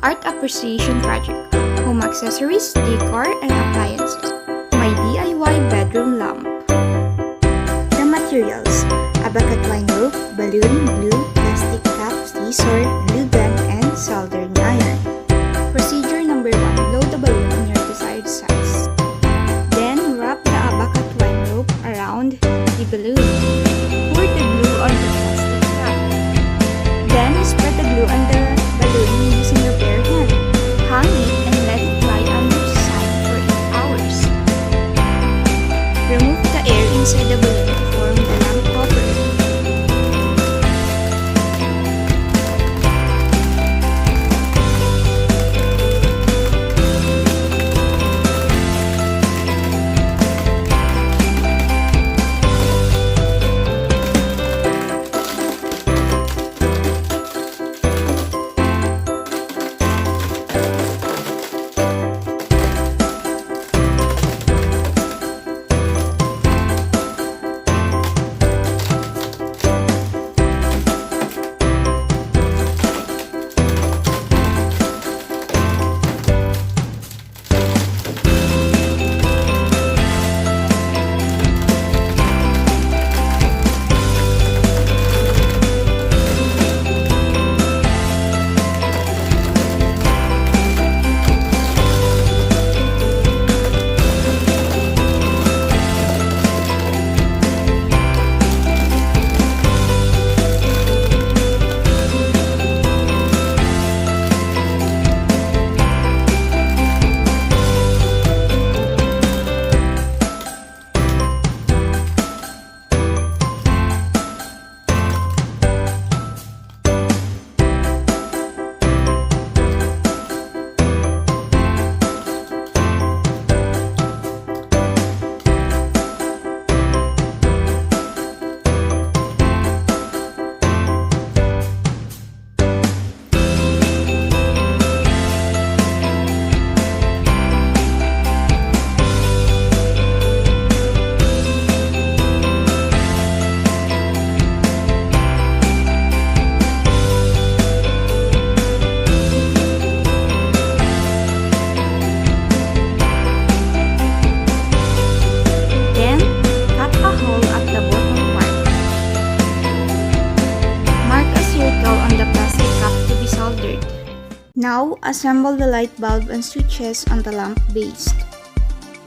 Art Appreciation Project, Home Accessories, Decor, and Appliances. My DIY Bedroom Lamp. The materials: abacat twine rope, balloon, glue, plastic cap, scissor, glue gun, and soldering iron. Procedure number 1. Load the balloon in your desired size. Then, wrap the abacat twine rope around the balloon. Pour the glue on the plastic cap. Then, spread the glue on the balloon using your bare hand. Hang it and let it dry under the sun for 8 hours. Remove the air inside the balloon to form the lamp cover. Now, assemble the light bulb and switches on the lamp base.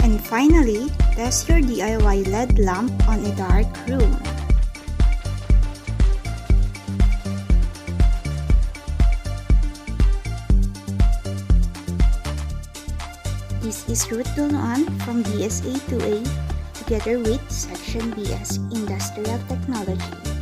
And finally, test your DIY LED lamp on a dark room. This is Ruth Dulnoan from DSA 2A together with Section BS Industrial Technology.